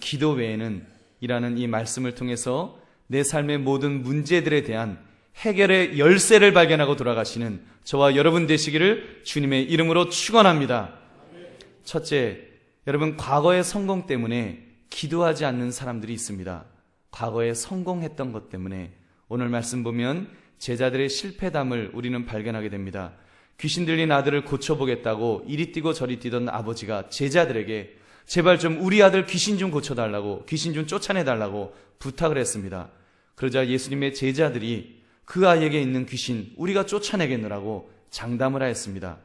기도 외에는 이라는 이 말씀을 통해서 내 삶의 모든 문제들에 대한 해결의 열쇠를 발견하고 돌아가시는 저와 여러분 되시기를 주님의 이름으로 축원합니다. 첫째, 여러분, 과거의 성공 때문에 기도하지 않는 사람들이 있습니다. 과거에 성공했던 것 때문에. 오늘 말씀 보면 제자들의 실패담을 우리는 발견하게 됩니다. 귀신 들린 아들을 고쳐보겠다고 이리 뛰고 저리 뛰던 아버지가 제자들에게 제발 좀 우리 아들 귀신 좀 고쳐달라고, 귀신 좀 쫓아내달라고 부탁을 했습니다. 그러자 예수님의 제자들이 그 아이에게 있는 귀신 우리가 쫓아내겠노라고 장담을 하였습니다.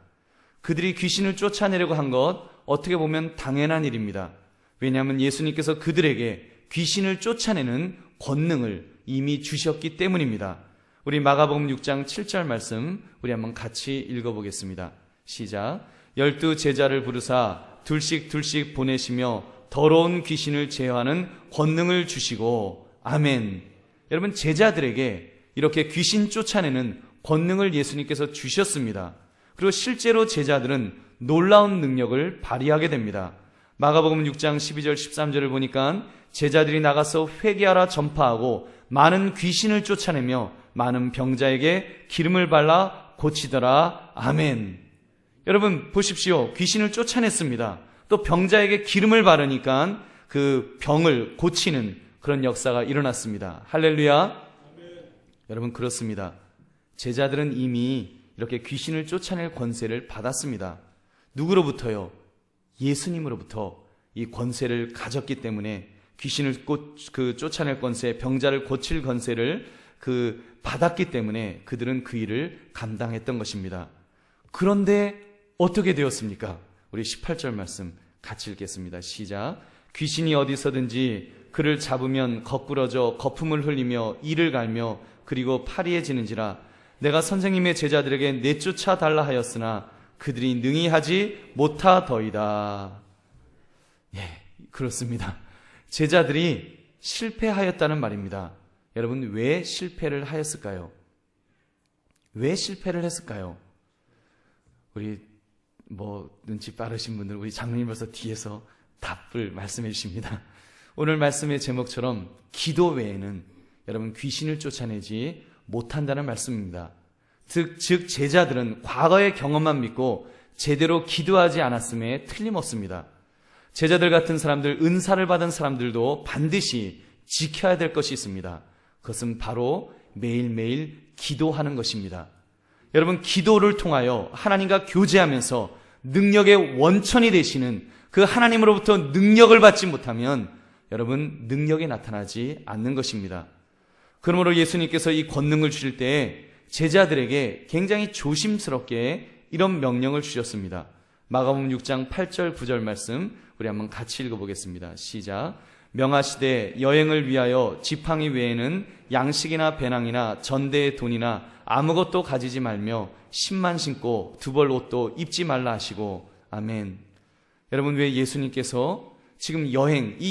그들이 귀신을 쫓아내려고 한 것 어떻게 보면 당연한 일입니다. 왜냐하면 예수님께서 그들에게 귀신을 쫓아내는 권능을 이미 주셨기 때문입니다. 우리 마가복음 6장 7절 말씀 우리 한번 같이 읽어보겠습니다. 시작. 12 제자를 부르사 둘씩 보내시며 더러운 귀신을 제어하는 권능을 주시고. 아멘. 여러분, 제자들에게 이렇게 귀신 쫓아내는 권능을 예수님께서 주셨습니다. 그리고 실제로 제자들은 놀라운 능력을 발휘하게 됩니다. 마가복음 6장 12절 13절을 보니까 제자들이 나가서 회개하라 전파하고 많은 귀신을 쫓아내며 많은 병자에게 기름을 발라 고치더라. 아멘. 여러분 보십시오. 귀신을 쫓아냈습니다. 또 병자에게 기름을 바르니까 그 병을 고치는 그런 역사가 일어났습니다. 할렐루야. 여러분, 그렇습니다. 제자들은 이미 이렇게 귀신을 쫓아낼 권세를 받았습니다. 누구로부터요? 예수님으로부터 이 권세를 가졌기 때문에 귀신을 쫓아낼 권세, 병자를 고칠 권세를 받았기 때문에 그들은 그 일을 감당했던 것입니다. 그런데 어떻게 되었습니까? 우리 18절 말씀 같이 읽겠습니다. 시작. 귀신이 어디서든지 그를 잡으면 거꾸러져 거품을 흘리며 이를 갈며 그리고 파리해지는지라. 내가 선생님의 제자들에게 내쫓아 달라 하였으나 그들이 능히 하지 못하더이다. 예, 그렇습니다. 제자들이 실패하였다는 말입니다. 여러분, 왜 실패를 하였을까요? 왜 실패를 했을까요? 우리 눈치 빠르신 분들, 우리 장로님 벌써 뒤에서 답을 말씀해 주십니다. 오늘 말씀의 제목처럼 기도 외에는 여러분 귀신을 쫓아내지 못한다는 말씀입니다. 즉 제자들은 과거의 경험만 믿고 제대로 기도하지 않았음에 틀림없습니다. 제자들 같은 사람들, 은사를 받은 사람들도 반드시 지켜야 될 것이 있습니다. 그것은 바로 매일매일 기도하는 것입니다. 여러분, 기도를 통하여 하나님과 교제하면서 능력의 원천이 되시는 그 하나님으로부터 능력을 받지 못하면 여러분, 능력이 나타나지 않는 것입니다. 그러므로 예수님께서 이 권능을 주실 때에 제자들에게 굉장히 조심스럽게 이런 명령을 주셨습니다. 마가복음 6장 8절 9절 말씀 우리 한번 같이 읽어보겠습니다. 시작. 명하시되 여행을 위하여 지팡이 외에는 양식이나 배낭이나 전대의 돈이나 아무것도 가지지 말며 신만 신고 두 벌 옷도 입지 말라 하시고. 아멘. 여러분, 왜 예수님께서 지금 이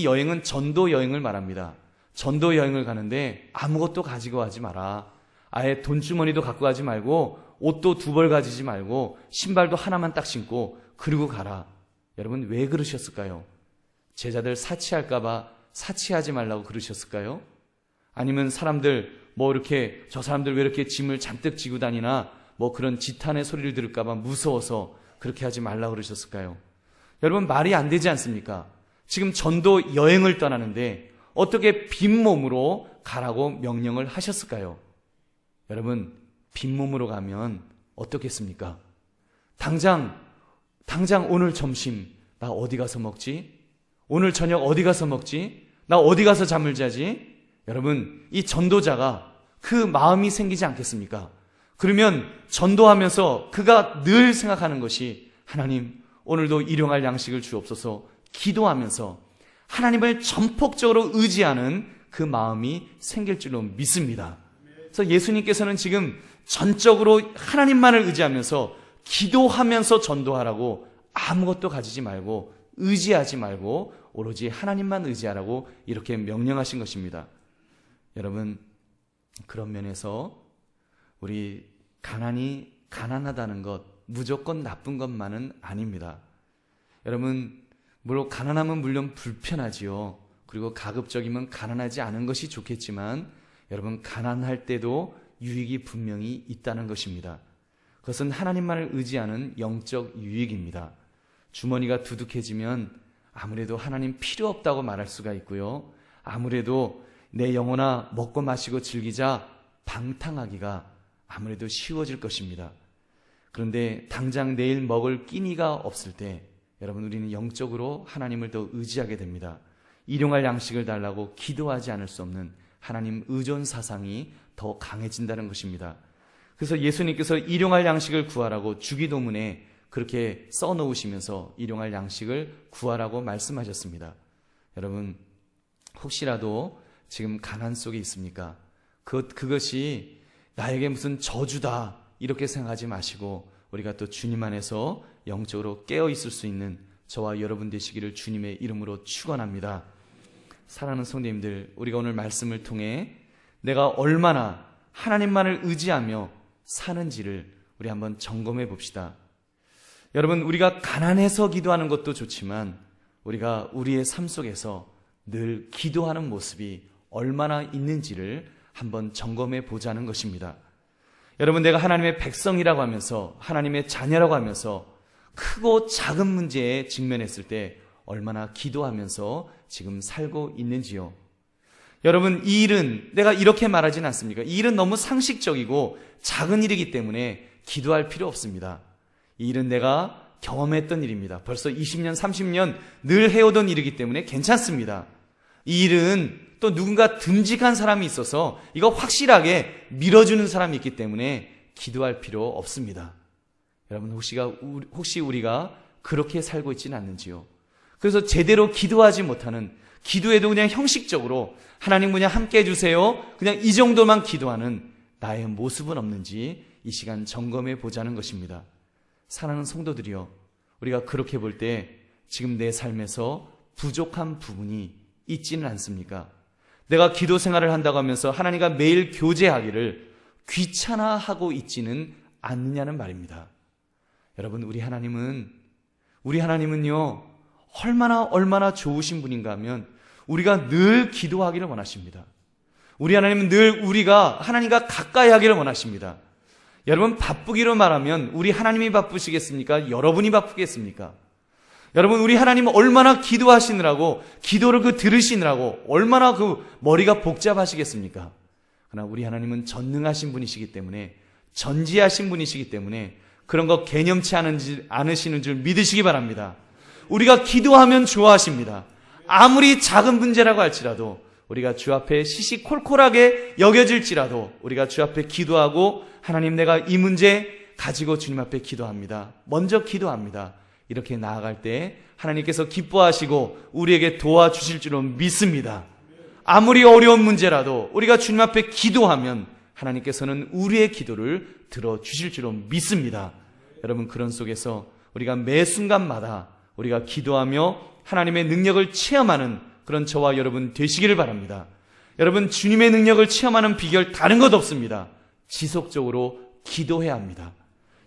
여행은 전도 여행을 말합니다. 전도 여행을 가는데 아무것도 가지고 가지 마라. 아예 돈주머니도 갖고 가지 말고 옷도 두 벌 가지지 말고 신발도 하나만 딱 신고 그리고 가라. 여러분, 왜 그러셨을까요? 제자들 사치할까봐 사치하지 말라고 그러셨을까요? 아니면 사람들 저 사람들 왜 이렇게 짐을 잔뜩 지고 다니나 그런 지탄의 소리를 들을까봐 무서워서 그렇게 하지 말라고 그러셨을까요? 여러분, 말이 안 되지 않습니까? 지금 전도 여행을 떠나는데 어떻게 빈몸으로 가라고 명령을 하셨을까요? 여러분, 빈몸으로 가면 어떻겠습니까? 당장 오늘 점심 나 어디 가서 먹지? 오늘 저녁 어디 가서 먹지? 나 어디 가서 잠을 자지? 여러분, 이 전도자가 그 마음이 생기지 않겠습니까? 그러면 전도하면서 그가 늘 생각하는 것이 하나님, 오늘도 일용할 양식을 주옵소서 기도하면서 하나님을 전폭적으로 의지하는 그 마음이 생길 줄로 믿습니다. 그래서 예수님께서는 지금 전적으로 하나님만을 의지하면서 기도하면서 전도하라고 아무것도 가지지 말고 의지하지 말고 오로지 하나님만 의지하라고 이렇게 명령하신 것입니다. 여러분, 그런 면에서 우리 가난하다는 것 무조건 나쁜 것만은 아닙니다. 여러분, 물론 가난하면 물론 불편하지요. 그리고 가급적이면 가난하지 않은 것이 좋겠지만 여러분, 가난할 때도 유익이 분명히 있다는 것입니다. 그것은 하나님만을 의지하는 영적 유익입니다. 주머니가 두둑해지면 아무래도 하나님 필요 없다고 말할 수가 있고요. 아무래도 내 영혼아 먹고 마시고 즐기자 방탕하기가 아무래도 쉬워질 것입니다. 그런데 당장 내일 먹을 끼니가 없을 때 여러분, 우리는 영적으로 하나님을 더 의지하게 됩니다. 일용할 양식을 달라고 기도하지 않을 수 없는 하나님 의존 사상이 더 강해진다는 것입니다. 그래서 예수님께서 일용할 양식을 구하라고 주기도문에 그렇게 써놓으시면서 일용할 양식을 구하라고 말씀하셨습니다. 여러분, 혹시라도 지금 가난 속에 있습니까? 그것이 나에게 무슨 저주다 이렇게 생각하지 마시고 우리가 또 주님 안에서 영적으로 깨어 있을 수 있는 저와 여러분 되시기를 주님의 이름으로 축원합니다. 사랑하는 성도님들, 우리가 오늘 말씀을 통해 내가 얼마나 하나님만을 의지하며 사는지를 우리 한번 점검해 봅시다. 여러분, 우리가 가난해서 기도하는 것도 좋지만 우리가 우리의 삶 속에서 늘 기도하는 모습이 얼마나 있는지를 한번 점검해 보자는 것입니다. 여러분, 내가 하나님의 백성이라고 하면서 하나님의 자녀라고 하면서 크고 작은 문제에 직면했을 때 얼마나 기도하면서 지금 살고 있는지요. 여러분, 이 일은 내가 이렇게 말하진 않습니까? 이 일은 너무 상식적이고 작은 일이기 때문에 기도할 필요 없습니다. 이 일은 내가 경험했던 일입니다. 벌써 20년, 30년 늘 해오던 일이기 때문에 괜찮습니다. 이 일은 또 누군가 듬직한 사람이 있어서 이거 확실하게 밀어주는 사람이 있기 때문에 기도할 필요 없습니다. 여러분, 혹시 우리가 그렇게 살고 있지는 않는지요? 그래서 제대로 기도하지 못하는, 기도에도 그냥 형식적으로 하나님 그냥 함께 해주세요, 그냥 이 정도만 기도하는 나의 모습은 없는지 이 시간 점검해 보자는 것입니다. 사랑하는 성도들이요, 우리가 그렇게 볼 때 지금 내 삶에서 부족한 부분이 있지는 않습니까? 내가 기도 생활을 한다고 하면서 하나님과 매일 교제하기를 귀찮아하고 있지는 않느냐는 말입니다. 여러분, 우리 하나님은요 얼마나 좋으신 분인가 하면 우리가 늘 기도하기를 원하십니다. 우리 하나님은 늘 우리가 하나님과 가까이 하기를 원하십니다. 여러분, 바쁘기로 말하면 우리 하나님이 바쁘시겠습니까? 여러분이 바쁘겠습니까? 여러분, 우리 하나님은 얼마나 기도하시느라고, 기도를 들으시느라고 얼마나 머리가 복잡하시겠습니까? 그러나 우리 하나님은 전능하신 분이시기 때문에, 전지하신 분이시기 때문에 그런 거 개념치 않으시는 줄 믿으시기 바랍니다. 우리가 기도하면 좋아하십니다. 아무리 작은 문제라고 할지라도, 우리가 주 앞에 시시콜콜하게 여겨질지라도 우리가 주 앞에 기도하고, 하나님, 내가 이 문제 가지고 주님 앞에 기도합니다, 먼저 기도합니다, 이렇게 나아갈 때 하나님께서 기뻐하시고 우리에게 도와주실 줄로 믿습니다. 아무리 어려운 문제라도 우리가 주님 앞에 기도하면 하나님께서는 우리의 기도를 들어주실 줄로 믿습니다. 여러분, 그런 속에서 우리가 매 순간마다 우리가 기도하며 하나님의 능력을 체험하는 그런 저와 여러분 되시기를 바랍니다. 여러분, 주님의 능력을 체험하는 비결 다른 것 없습니다. 지속적으로 기도해야 합니다.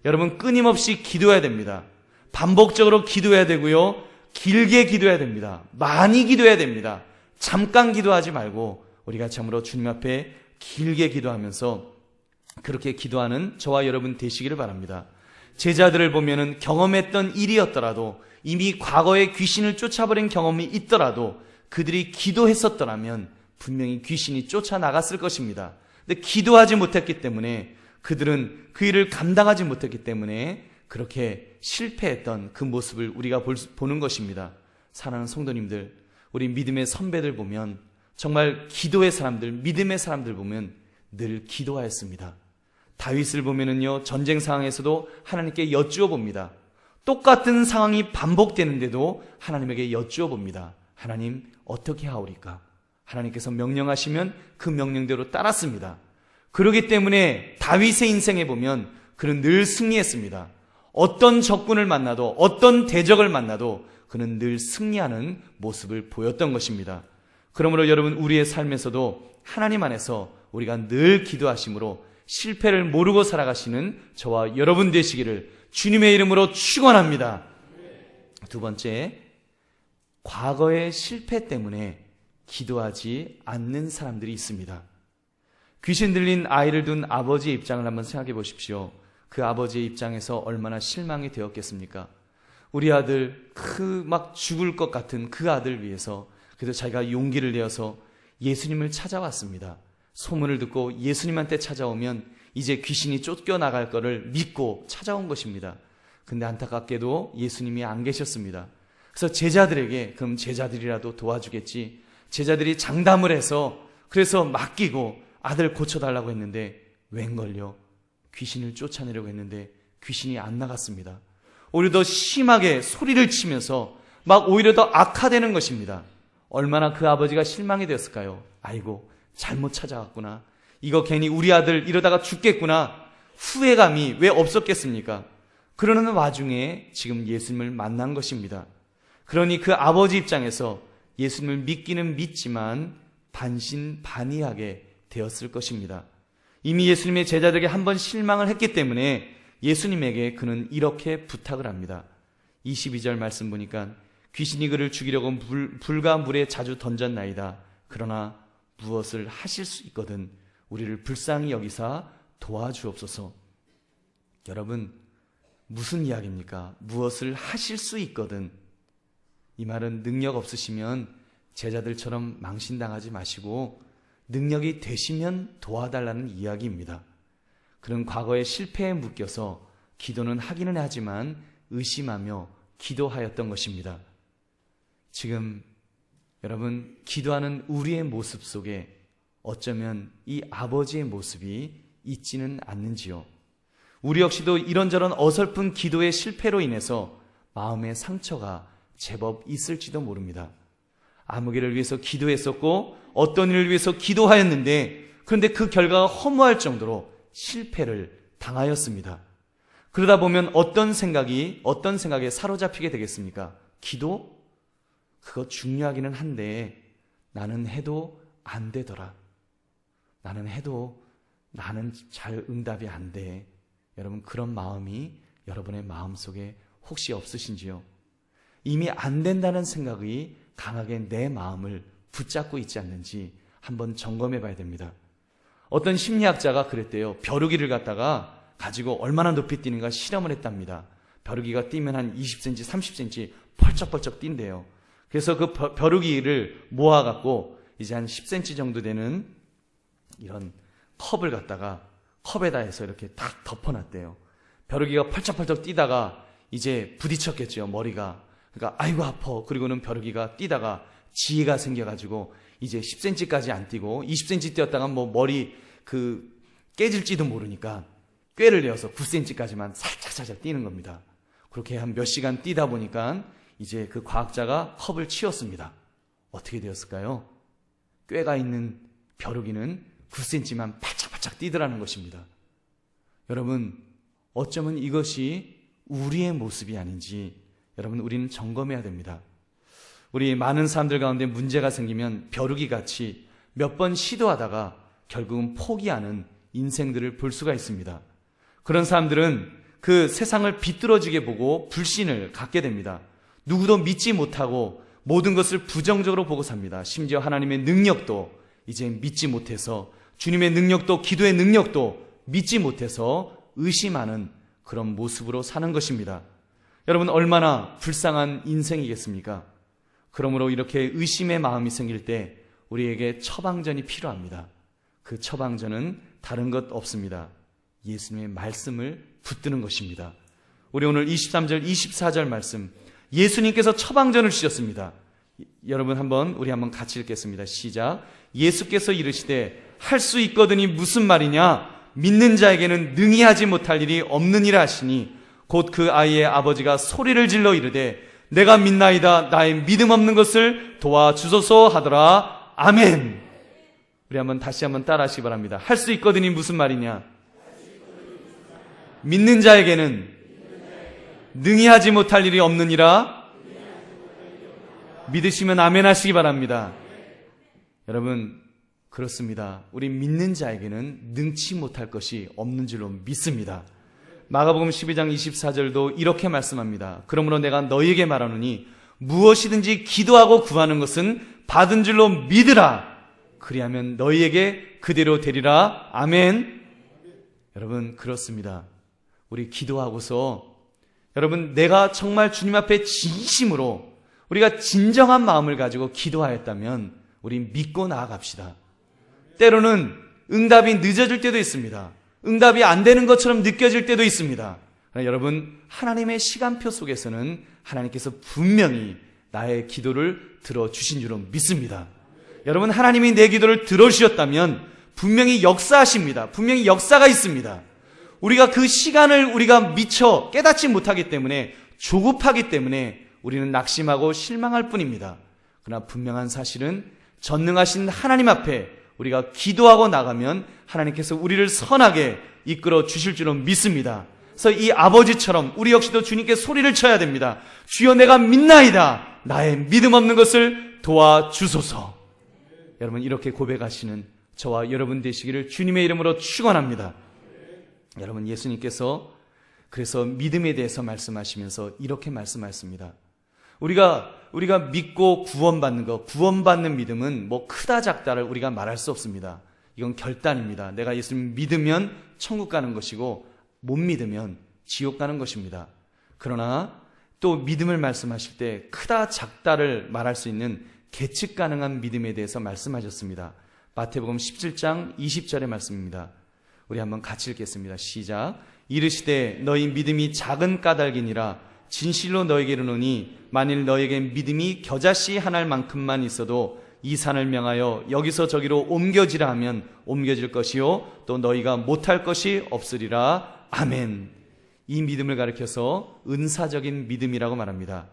여러분, 끊임없이 기도해야 됩니다. 반복적으로 기도해야 되고요, 길게 기도해야 됩니다. 많이 기도해야 됩니다. 잠깐 기도하지 말고 우리가 참으로 주님 앞에 길게 기도하면서 그렇게 기도하는 저와 여러분 되시기를 바랍니다. 제자들을 보면은 경험했던 일이었더라도, 이미 과거에 귀신을 쫓아버린 경험이 있더라도 그들이 기도했었더라면 분명히 귀신이 쫓아나갔을 것입니다. 근데 기도하지 못했기 때문에, 그들은 그 일을 감당하지 못했기 때문에 그렇게 실패했던 그 모습을 우리가 보는 것입니다. 사랑하는 성도님들, 우리 믿음의 선배들 보면, 정말 기도의 사람들, 믿음의 사람들 보면 늘 기도하였습니다. 다윗을 보면은요, 전쟁 상황에서도 하나님께 여쭈어 봅니다. 똑같은 상황이 반복되는데도 하나님에게 여쭈어 봅니다. 하나님, 어떻게 하오리까? 하나님께서 명령하시면 그 명령대로 따랐습니다. 그렇기 때문에 다윗의 인생에 보면 그는 늘 승리했습니다. 어떤 적군을 만나도, 어떤 대적을 만나도 그는 늘 승리하는 모습을 보였던 것입니다. 그러므로 여러분, 우리의 삶에서도 하나님 안에서 우리가 늘 기도하심으로 실패를 모르고 살아가시는 저와 여러분 되시기를 주님의 이름으로 축원합니다. 두 번째, 과거의 실패 때문에 기도하지 않는 사람들이 있습니다. 귀신 들린 아이를 둔 아버지의 입장을 한번 생각해 보십시오. 그 아버지의 입장에서 얼마나 실망이 되었겠습니까? 우리 아들 막 죽을 것 같은 그 아들 위해서 그래서 자기가 용기를 내어서 예수님을 찾아왔습니다. 소문을 듣고 예수님한테 찾아오면 이제 귀신이 쫓겨나갈 거를 믿고 찾아온 것입니다. 근데 안타깝게도 예수님이 안 계셨습니다. 그래서 제자들에게 그럼 제자들이라도 도와주겠지. 제자들이 장담을 해서 그래서 맡기고 아들 고쳐달라고 했는데 웬걸요? 귀신을 쫓아내려고 했는데 귀신이 안 나갔습니다. 오히려 더 심하게 소리를 치면서 막 오히려 더 악화되는 것입니다. 얼마나 그 아버지가 실망이 되었을까요? 아이고 잘못 찾아왔구나. 이거 괜히 우리 아들 이러다가 죽겠구나. 후회감이 왜 없었겠습니까? 그러는 와중에 지금 예수님을 만난 것입니다. 그러니 그 아버지 입장에서 예수님을 믿기는 믿지만 반신반의하게 되었을 것입니다. 이미 예수님의 제자들에게 한 번 실망을 했기 때문에 예수님에게 그는 이렇게 부탁을 합니다. 22절 말씀 보니까 귀신이 그를 죽이려고 불과 물에 자주 던졌나이다. 그러나 무엇을 하실 수 있거든 우리를 불쌍히 여기사 도와주옵소서. 여러분 무슨 이야기입니까? 무엇을 하실 수 있거든. 이 말은 능력 없으시면 제자들처럼 망신당하지 마시고 능력이 되시면 도와달라는 이야기입니다. 그는 과거의 실패에 묶여서 기도는 하기는 하지만 의심하며 기도하였던 것입니다. 지금 여러분 기도하는 우리의 모습 속에 어쩌면 이 아버지의 모습이 있지는 않는지요? 우리 역시도 이런저런 어설픈 기도의 실패로 인해서 마음의 상처가 제법 있을지도 모릅니다. 아무개를 위해서 기도했었고 어떤 일을 위해서 기도하였는데 그런데 그 결과가 허무할 정도로 실패를 당하였습니다. 그러다 보면 어떤 생각에 사로잡히게 되겠습니까? 기도? 그거 중요하기는 한데 나는 해도 안 되더라. 나는 해도 나는 잘 응답이 안 돼. 여러분 그런 마음이 여러분의 마음속에 혹시 없으신지요? 이미 안 된다는 생각이 강하게 내 마음을 붙잡고 있지 않는지 한번 점검해 봐야 됩니다. 어떤 심리학자가 그랬대요. 벼루기를 갖다가 가지고 얼마나 높이 뛰는가 실험을 했답니다. 벼루기가 뛰면 한 20cm, 30cm 펄쩍펄쩍 뛴대요. 그래서 그 벼루기를 모아갖고 이제 한 10cm 정도 되는 이런 컵을 갖다가 컵에다 해서 이렇게 딱 덮어놨대요. 벼루기가 펄쩍펄쩍 뛰다가 이제 부딪혔겠죠, 머리가. 그러니까 아이고 아파. 그리고는 벼루기가 뛰다가 지혜가 생겨가지고 이제 10cm까지 안 뛰고 20cm 뛰었다가 뭐 머리 깨질지도 모르니까 꾀를 내어서 9cm까지만 살짝 뛰는 겁니다. 그렇게 한 몇 시간 뛰다 보니까 이제 그 과학자가 컵을 치웠습니다. 어떻게 되었을까요? 꾀가 있는 벼루기는 9cm만 바짝바짝 뛰더라는 것입니다. 여러분 어쩌면 이것이 우리의 모습이 아닌지 여러분 우리는 점검해야 됩니다. 우리 많은 사람들 가운데 문제가 생기면 벼루기같이 몇 번 시도하다가 결국은 포기하는 인생들을 볼 수가 있습니다. 그런 사람들은 그 세상을 비뚤어지게 보고 불신을 갖게 됩니다. 누구도 믿지 못하고 모든 것을 부정적으로 보고 삽니다. 심지어 하나님의 능력도 이제 믿지 못해서 주님의 능력도 기도의 능력도 믿지 못해서 의심하는 그런 모습으로 사는 것입니다. 여러분 얼마나 불쌍한 인생이겠습니까? 그러므로 이렇게 의심의 마음이 생길 때 우리에게 처방전이 필요합니다. 그 처방전은 다른 것 없습니다. 예수님의 말씀을 붙드는 것입니다. 우리 오늘 23절, 24절 말씀 예수님께서 처방전을 주셨습니다. 여러분 우리 한번 같이 읽겠습니다. 시작. 예수께서 이르시되 할 수 있거든이 무슨 말이냐? 믿는 자에게는 능히 하지 못할 일이 없느니라 하시니 곧 그 아이의 아버지가 소리를 질러 이르되 내가 믿나이다. 나의 믿음 없는 것을 도와주소서 하더라. 아멘. 우리 다시 한번 따라 하시기 바랍니다. 할 수 있거든이 무슨 말이냐? 믿는 자에게는 능히 하지 못할 일이 없느니라. 믿으시면 아멘 하시기 바랍니다. 여러분 그렇습니다. 우리 믿는 자에게는 능치 못할 것이 없는 줄로 믿습니다. 마가복음 12장 24절도 이렇게 말씀합니다. 그러므로 내가 너희에게 말하노니 무엇이든지 기도하고 구하는 것은 받은 줄로 믿으라. 그리하면 너희에게 그대로 되리라. 아멘. 여러분, 그렇습니다. 우리 기도하고서 여러분, 내가 정말 주님 앞에 진심으로 우리가 진정한 마음을 가지고 기도하였다면 우리 믿고 나아갑시다. 때로는 응답이 늦어질 때도 있습니다. 응답이 안 되는 것처럼 느껴질 때도 있습니다. 그러나 여러분, 하나님의 시간표 속에서는 하나님께서 분명히 나의 기도를 들어주신 줄로 믿습니다. 여러분, 하나님이 내 기도를 들어주셨다면 분명히 역사하십니다. 분명히 역사가 있습니다. 우리가 그 시간을 우리가 미처 깨닫지 못하기 때문에, 조급하기 때문에 우리는 낙심하고 실망할 뿐입니다. 그러나 분명한 사실은 전능하신 하나님 앞에 우리가 기도하고 나가면 하나님께서 우리를 선하게 이끌어 주실 줄로 믿습니다. 그래서 이 아버지처럼 우리 역시도 주님께 소리를 쳐야 됩니다. 주여, 내가 믿나이다. 나의 믿음 없는 것을 도와주소서. 여러분, 이렇게 고백하시는 저와 여러분 되시기를 주님의 이름으로 축원합니다. 여러분, 예수님께서 그래서 믿음에 대해서 말씀하시면서 이렇게 말씀하셨습니다. 우리가 믿고 구원받는 것, 구원받는 믿음은 뭐 크다 작다를 우리가 말할 수 없습니다. 이건 결단입니다. 내가 예수님 믿으면 천국 가는 것이고 못 믿으면 지옥 가는 것입니다. 그러나 또 믿음을 말씀하실 때 크다 작다를 말할 수 있는 계측 가능한 믿음에 대해서 말씀하셨습니다. 마태복음 17장 20절의 말씀입니다. 우리 한번 같이 읽겠습니다. 시작. 이르시되 너희 믿음이 작은 까닭이니라. 진실로 너에게 이르노니 만일 너에게 믿음이 겨자씨 하나일 만큼만 있어도 이 산을 명하여 여기서 저기로 옮겨지라 하면 옮겨질 것이요 또 너희가 못할 것이 없으리라. 아멘. 이 믿음을 가리켜서 은사적인 믿음이라고 말합니다.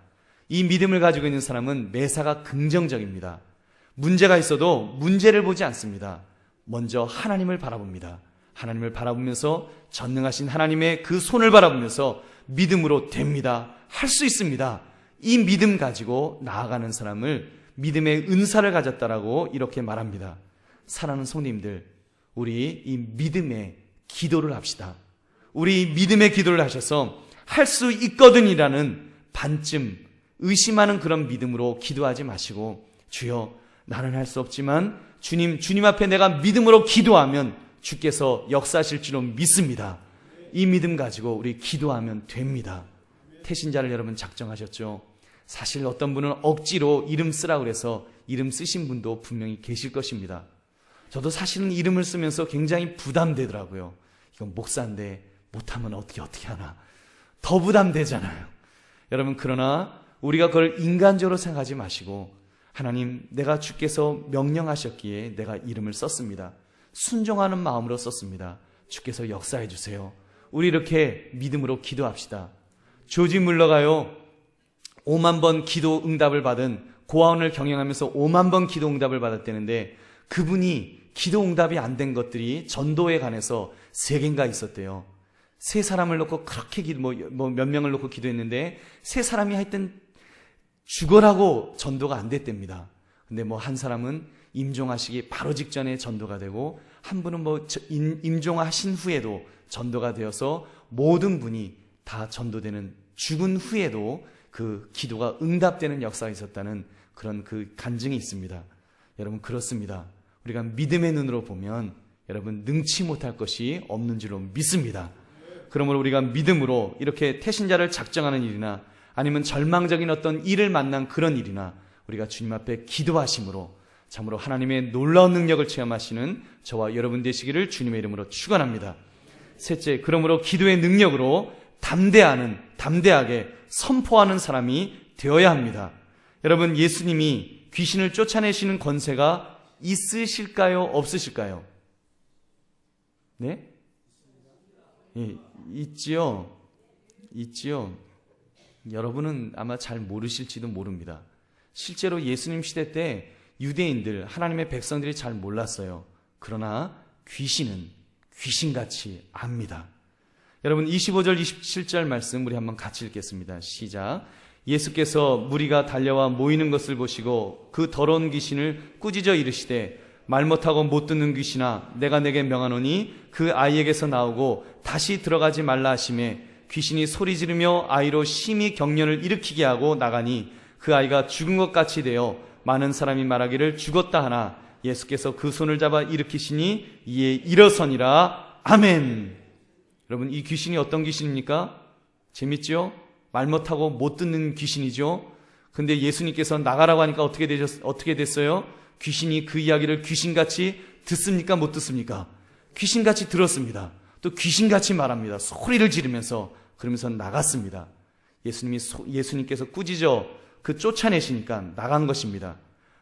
이 믿음을 가지고 있는 사람은 매사가 긍정적입니다. 문제가 있어도 문제를 보지 않습니다. 먼저 하나님을 바라봅니다. 하나님을 바라보면서 전능하신 하나님의 그 손을 바라보면서 믿음으로 됩니다. 할 수 있습니다. 이 믿음 가지고 나아가는 사람을 믿음의 은사를 가졌다라고 이렇게 말합니다. 사랑하는 성도님들, 우리 이 믿음의 기도를 합시다. 우리 믿음의 기도를 하셔서 할 수 있거든이라는 반쯤 의심하는 그런 믿음으로 기도하지 마시고, 주여, 나는 할 수 없지만 주님 앞에 내가 믿음으로 기도하면 주께서 역사하실 줄로 믿습니다. 이 믿음 가지고 우리 기도하면 됩니다. 태신자를 여러분 작정하셨죠? 사실 어떤 분은 억지로 이름 쓰라고 그래서 이름 쓰신 분도 분명히 계실 것입니다. 저도 사실은 이름을 쓰면서 굉장히 부담되더라고요. 이건 목사인데 못하면 어떻게 하나. 더 부담되잖아요. 여러분, 그러나 우리가 그걸 인간적으로 생각하지 마시고, 하나님, 내가 주께서 명령하셨기에 내가 이름을 썼습니다. 순종하는 마음으로 썼습니다. 주께서 역사해 주세요. 우리 이렇게 믿음으로 기도합시다. 조지 물러가요, 5만 번 기도 응답을 받은, 고아원을 경영하면서 5만 번 기도 응답을 받았다는데, 그분이 기도 응답이 안 된 것들이 전도에 관해서 3개인가 있었대요. 3사람을 놓고 그렇게 몇 명을 놓고 기도했는데 3사람이 하여튼 죽어라고 전도가 안 됐답니다. 근데 한 사람은 임종하시기 바로 직전에 전도가 되고, 한 분은 임종하신 후에도 전도가 되어서 모든 분이 다 전도되는, 죽은 후에도 그 기도가 응답되는 역사가 있었다는 그런 그 간증이 있습니다. 여러분, 그렇습니다. 우리가 믿음의 눈으로 보면 여러분 능치 못할 것이 없는 줄로 믿습니다. 그러므로 우리가 믿음으로 이렇게 태신자를 작정하는 일이나 아니면 절망적인 어떤 일을 만난 그런 일이나 우리가 주님 앞에 기도하심으로 참으로 하나님의 놀라운 능력을 체험하시는 저와 여러분 되시기를 주님의 이름으로 축원합니다. 셋째, 그러므로 기도의 능력으로 담대하게 선포하는 사람이 되어야 합니다. 여러분, 예수님이 귀신을 쫓아내시는 권세가 있으실까요? 없으실까요? 네? 예, 있지요. 여러분은 아마 잘 모르실지도 모릅니다. 실제로 예수님 시대 때 유대인들, 하나님의 백성들이 잘 몰랐어요. 그러나 귀신은 귀신같이 압니다. 여러분, 25절 27절 말씀 우리 한번 같이 읽겠습니다. 시작. 예수께서 무리가 달려와 모이는 것을 보시고 그 더러운 귀신을 꾸짖어 이르시되, 말 못하고 못 듣는 귀신아, 내가 내게 명하노니 그 아이에게서 나오고 다시 들어가지 말라 하시매, 귀신이 소리 지르며 아이로 심히 경련을 일으키게 하고 나가니 그 아이가 죽은 것 같이 되어 많은 사람이 말하기를 죽었다 하나 예수께서 그 손을 잡아 일으키시니 이에 일어서니라. 아멘. 여러분, 이 귀신이 어떤 귀신입니까? 재밌죠? 말 못하고 못 듣는 귀신이죠. 근데 예수님께서 나가라고 하니까 어떻게 됐어요? 귀신이 그 이야기를 귀신같이 듣습니까? 못 듣습니까? 귀신같이 들었습니다. 또 귀신같이 말합니다. 소리를 지르면서. 그러면서 나갔습니다. 예수님께서 꾸짖어 쫓아내시니까 나간 것입니다.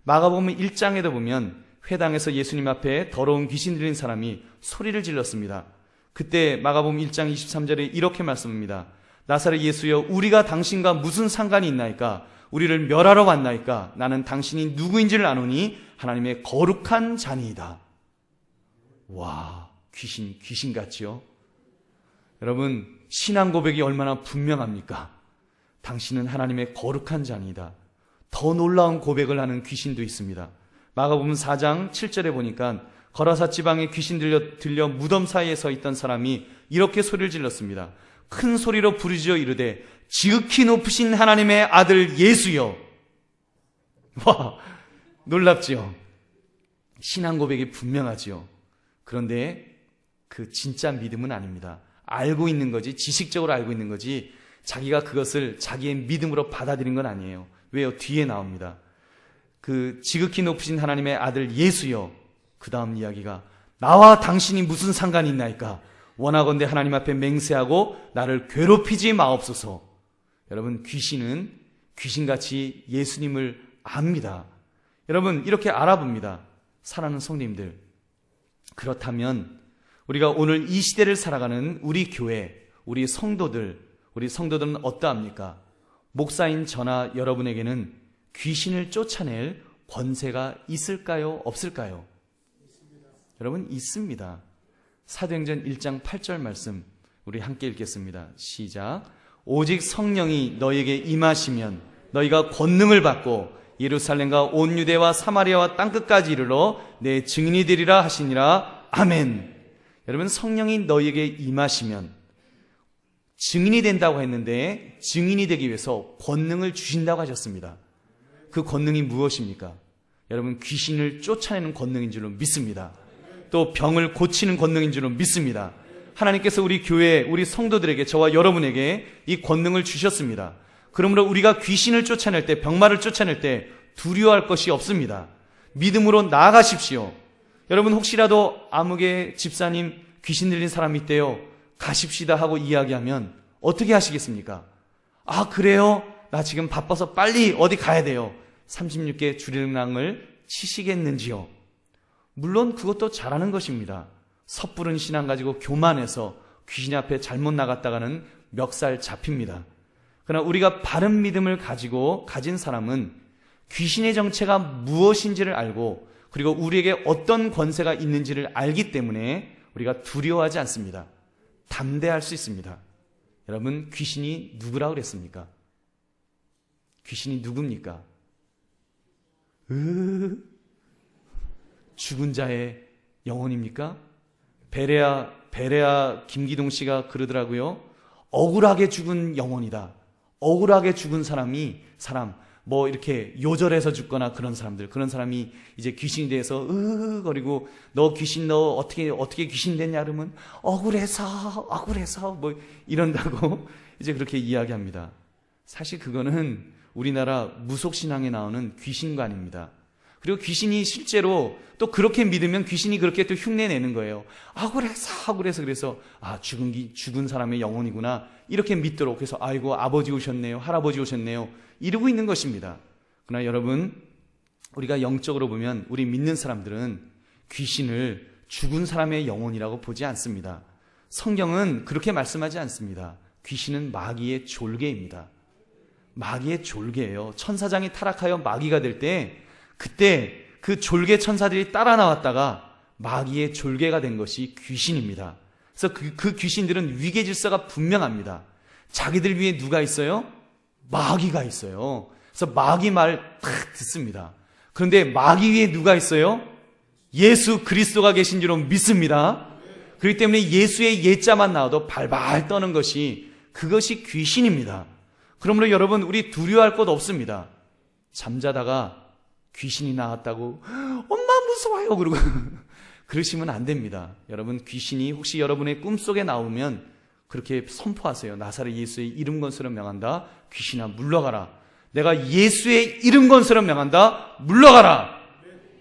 마가복음 1장에도 보면 회당에서 예수님 앞에 더러운 귀신 들린 사람이 소리를 질렀습니다. 그때 마가복음 1장 23절에 이렇게 말씀합니다. 나사렛 예수여, 우리가 당신과 무슨 상관이 있나이까? 우리를 멸하러 왔나이까? 나는 당신이 누구인지를 아노니 하나님의 거룩한 자니이다. 와, 귀신 같지요? 여러분, 신앙 고백이 얼마나 분명합니까? 당신은 하나님의 거룩한 자니이다. 더 놀라운 고백을 하는 귀신도 있습니다. 마가복음 4장 7절에 보니까 거라사 지방에 귀신 들려 무덤 사이에 서 있던 사람이 이렇게 소리를 질렀습니다. 큰 소리로 부르짖어 이르되 지극히 높으신 하나님의 아들 예수여. 와, 놀랍지요? 신앙 고백이 분명하지요. 그런데 그 진짜 믿음은 아닙니다. 알고 있는 거지, 지식적으로 알고 있는 거지, 자기가 그것을 자기의 믿음으로 받아들인 건 아니에요. 왜요? 뒤에 나옵니다. 그 지극히 높으신 하나님의 아들 예수여. 그 다음 이야기가 나와 당신이 무슨 상관이 있나이까? 원하건대 하나님 앞에 맹세하고 나를 괴롭히지 마옵소서. 여러분, 귀신은 귀신같이 예수님을 압니다. 여러분, 이렇게 알아봅니다. 사랑하는 성도님들, 그렇다면 우리가 오늘 이 시대를 살아가는 우리 교회, 우리 성도들은 어떠합니까? 목사인 저나 여러분에게는 귀신을 쫓아낼 권세가 있을까요? 없을까요? 여러분, 있습니다. 사도행전 1장 8절 말씀 우리 함께 읽겠습니다. 시작. 오직 성령이 너에게 임하시면 너희가 권능을 받고 예루살렘과 온 유대와 사마리아와 땅끝까지 이르러 내 증인이 되리라 하시니라. 아멘. 여러분, 성령이 너희에게 임하시면 증인이 된다고 했는데 증인이 되기 위해서 권능을 주신다고 하셨습니다. 그 권능이 무엇입니까? 여러분, 귀신을 쫓아내는 권능인 줄로 믿습니다. 또 병을 고치는 권능인 줄로 믿습니다. 하나님께서 우리 교회, 우리 성도들에게, 저와 여러분에게 이 권능을 주셨습니다. 그러므로 우리가 귀신을 쫓아낼 때, 병마를 쫓아낼 때 두려워할 것이 없습니다. 믿음으로 나아가십시오. 여러분, 혹시라도 아무개 집사님 귀신 들린 사람이 있대요. 가십시다 하고 이야기하면 어떻게 하시겠습니까? 아, 그래요? 나 지금 바빠서 빨리 어디 가야 돼요. 36개 주일낭을 치시겠는지요? 물론 그것도 잘하는 것입니다. 섣부른 신앙 가지고 교만해서 귀신 앞에 잘못 나갔다가는 멱살 잡힙니다. 그러나 우리가 바른 믿음을 가진 사람은 귀신의 정체가 무엇인지를 알고, 그리고 우리에게 어떤 권세가 있는지를 알기 때문에 우리가 두려워하지 않습니다. 담대할 수 있습니다. 여러분, 귀신이 누구라 그랬습니까? 귀신이 누굽니까? 죽은 자의 영혼입니까? 베레아 김기동 씨가 그러더라고요. 억울하게 죽은 영혼이다. 억울하게 죽은 사람, 뭐 이렇게 요절해서 죽거나 그런 사람이 이제 귀신이 돼서 거리고 너 어떻게 귀신 됐냐 그러면 억울해서 뭐 이런다고 이제 그렇게 이야기합니다. 사실 그거는 우리나라 무속신앙에 나오는 귀신관입니다. 그리고 귀신이 실제로 또 그렇게 믿으면 귀신이 그렇게 또 흉내내는 거예요. 억울해서 그래서 죽은 사람의 영혼이구나 이렇게 믿도록. 그래서 아이고 아버지 오셨네요, 할아버지 오셨네요 이러고 있는 것입니다. 그러나 여러분, 우리가 영적으로 보면 우리 믿는 사람들은 귀신을 죽은 사람의 영혼이라고 보지 않습니다. 성경은 그렇게 말씀하지 않습니다. 귀신은 마귀의 졸개입니다. 마귀의 졸개예요. 천사장이 타락하여 마귀가 될 때 그때 그 졸개 천사들이 따라 나왔다가 마귀의 졸개가 된 것이 귀신입니다. 그래서 그 귀신들은 위계 질서가 분명합니다. 자기들 위에 누가 있어요? 마귀가 있어요. 그래서 마귀 말 딱 듣습니다. 그런데 마귀 위에 누가 있어요? 예수 그리스도가 계신 줄로 믿습니다. 그렇기 때문에 예수의 예자만 나와도 발발 떠는 것이, 그것이 귀신입니다. 그러므로 여러분, 우리 두려워할 것 없습니다. 잠자다가 귀신이 나왔다고 엄마 무서워요 그러고 그러시면 안 됩니다. 여러분, 귀신이 혹시 여러분의 꿈속에 나오면 그렇게 선포하세요. 나사렛 예수의 이름 건수로 명한다. 귀신아 물러가라. 내가 예수의 이름 건수로 명한다. 물러가라.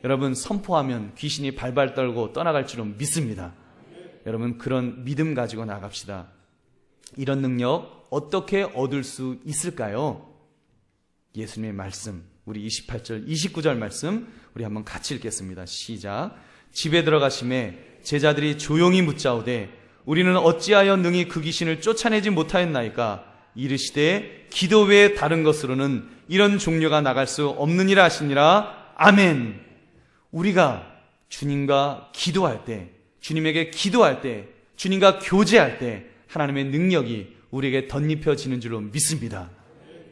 여러분, 선포하면 귀신이 발발 떨고 떠나갈 줄은 믿습니다. 여러분, 그런 믿음 가지고 나갑시다. 이런 능력 어떻게 얻을 수 있을까요? 예수님의 말씀, 우리 28절, 29절 말씀 우리 한번 같이 읽겠습니다. 시작. 집에 들어가심에 제자들이 조용히 묻자오되 우리는 어찌하여 능히 그 귀신을 쫓아내지 못하였나이까? 이르시되 기도 외에 다른 것으로는 이런 종류가 나갈 수 없느니라 하시니라. 아멘. 우리가 주님과 기도할 때, 주님에게 기도할 때, 주님과 교제할 때 하나님의 능력이 우리에게 덧입혀지는 줄로 믿습니다.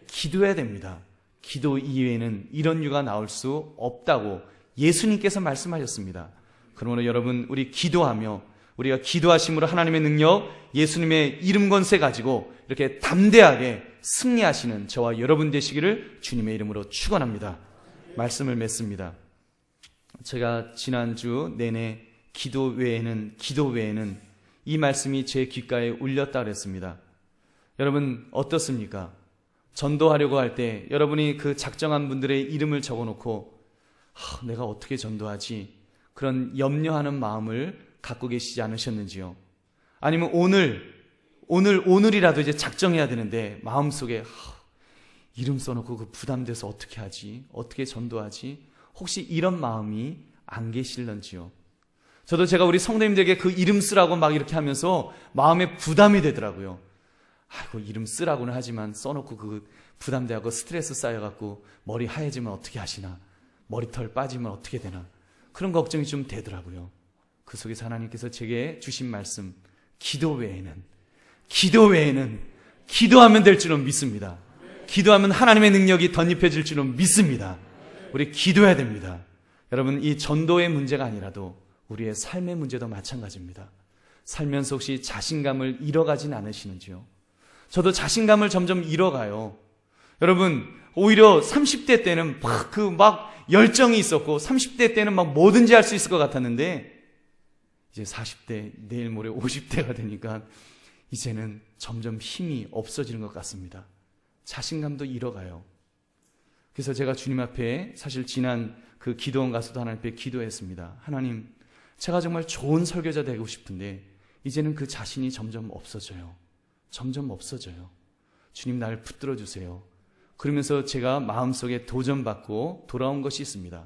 기도해야 됩니다. 기도 이외에는 이런 유가 나올 수 없다고 예수님께서 말씀하셨습니다. 그러므로 여러분, 우리 기도하며 우리가 기도하심으로 하나님의 능력, 예수님의 이름 권세 가지고 이렇게 담대하게 승리하시는 저와 여러분 되시기를 주님의 이름으로 축원합니다. 말씀을 맺습니다. 제가 지난주 내내 기도 외에는 이 말씀이 제 귓가에 울렸다 그랬습니다. 여러분 어떻습니까? 전도하려고 할 때 여러분이 그 작정한 분들의 이름을 적어놓고 내가 어떻게 전도하지? 그런 염려하는 마음을 갖고 계시지 않으셨는지요? 아니면 오늘이라도 이제 작정해야 되는데 마음속에 이름 써놓고 그 부담돼서 어떻게 하지? 어떻게 전도하지? 혹시 이런 마음이 안 계실런지요? 저도 제가 우리 성도님들에게 그 이름 쓰라고 막 이렇게 하면서 마음에 부담이 되더라고요. 아이고, 이름 쓰라고는 하지만 써놓고 그 부담돼하고 스트레스 쌓여갖고 머리 하얘지면 어떻게 하시나? 머리털 빠지면 어떻게 되나? 그런 걱정이 좀 되더라고요. 그 속에서 하나님께서 제게 주신 말씀, 기도 외에는 기도하면 될 줄은 믿습니다. 기도하면 하나님의 능력이 덧입혀질 줄은 믿습니다. 우리 기도해야 됩니다. 여러분, 이 전도의 문제가 아니라도 우리의 삶의 문제도 마찬가지입니다. 살면서 혹시 자신감을 잃어가진 않으시는지요? 저도 자신감을 점점 잃어가요. 여러분, 오히려 30대 때는 막 열정이 있었고 30대 때는 막 뭐든지 할 수 있을 것 같았는데 이제 40대, 내일 모레 50대가 되니까 이제는 점점 힘이 없어지는 것 같습니다. 자신감도 잃어가요. 그래서 제가 주님 앞에 사실 지난 그 기도원 가서도 하나님 앞에 기도했습니다. 하나님, 제가 정말 좋은 설교자 되고 싶은데 이제는 그 자신이 점점 없어져요. 주님, 나를 붙들어 주세요. 그러면서 제가 마음속에 도전받고 돌아온 것이 있습니다.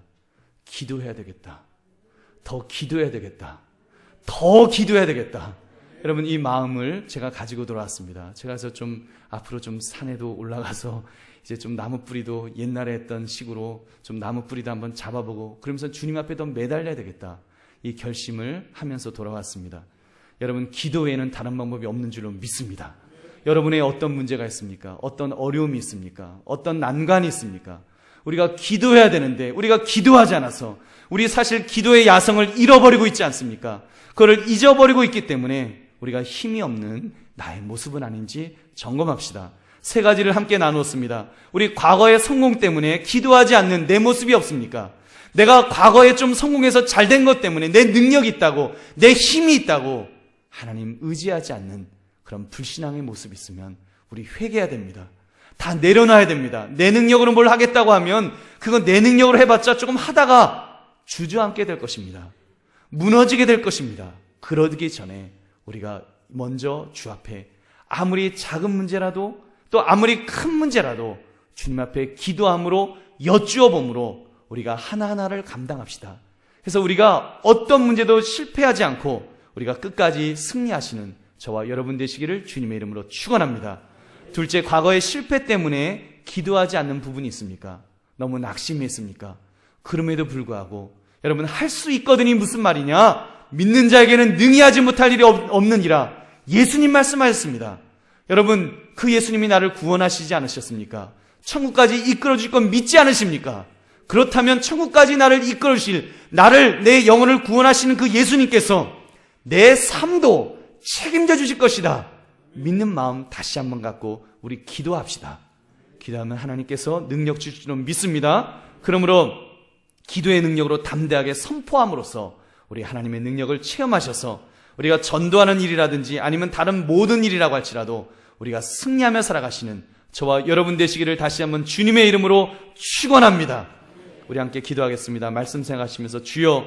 기도해야 되겠다. 더 기도해야 되겠다. 여러분, 이 마음을 제가 가지고 돌아왔습니다. 제가 그래서 좀 앞으로 좀 산에도 올라가서 이제 좀 나무 뿌리도 옛날에 했던 식으로 좀 나무 뿌리도 한번 잡아보고 그러면서 주님 앞에 더 매달려야 되겠다. 이 결심을 하면서 돌아왔습니다. 여러분, 기도 외에는 다른 방법이 없는 줄로 믿습니다. 여러분의 어떤 문제가 있습니까? 어떤 어려움이 있습니까? 어떤 난관이 있습니까? 우리가 기도해야 되는데 우리가 기도하지 않아서 우리 사실 기도의 야성을 잃어버리고 있지 않습니까? 그걸 잊어버리고 있기 때문에 우리가 힘이 없는 나의 모습은 아닌지 점검합시다. 세 가지를 함께 나누었습니다. 우리 과거의 성공 때문에 기도하지 않는 내 모습이 없습니까? 내가 과거에 좀 성공해서 잘된 것 때문에 내 능력이 있다고, 내 힘이 있다고 하나님 의지하지 않는 그런 불신앙의 모습이 있으면 우리 회개해야 됩니다. 다 내려놔야 됩니다. 내 능력으로 뭘 하겠다고 하면 그건 내 능력으로 해봤자 조금 하다가 주저앉게 될 것입니다. 무너지게 될 것입니다. 그러기 전에 우리가 먼저 주 앞에 아무리 작은 문제라도 또 아무리 큰 문제라도 주님 앞에 기도함으로 여쭈어 봄으로 우리가 하나하나를 감당합시다. 그래서 우리가 어떤 문제도 실패하지 않고 우리가 끝까지 승리하시는 저와 여러분 되시기를 주님의 이름으로 축원합니다. 둘째, 과거의 실패 때문에 기도하지 않는 부분이 있습니까? 너무 낙심했습니까? 그럼에도 불구하고 여러분, 할 수 있거든이 무슨 말이냐? 믿는 자에게는 능히 하지 못할 일이 없느니라. 예수님 말씀하셨습니다. 여러분, 그 예수님이 나를 구원하시지 않으셨습니까? 천국까지 이끌어줄 건 믿지 않으십니까? 그렇다면 천국까지 나를 이끌어주실, 내 영혼을 구원하시는 그 예수님께서 내 삶도 책임져 주실 것이다. 믿는 마음 다시 한번 갖고 우리 기도합시다. 기도하면 하나님께서 능력 주실 줄 믿습니다. 그러므로 기도의 능력으로 담대하게 선포함으로써 우리 하나님의 능력을 체험하셔서 우리가 전도하는 일이라든지 아니면 다른 모든 일이라고 할지라도 우리가 승리하며 살아가시는 저와 여러분 되시기를 다시 한번 주님의 이름으로 축원합니다. 우리 함께 기도하겠습니다. 말씀 생각하시면서 주여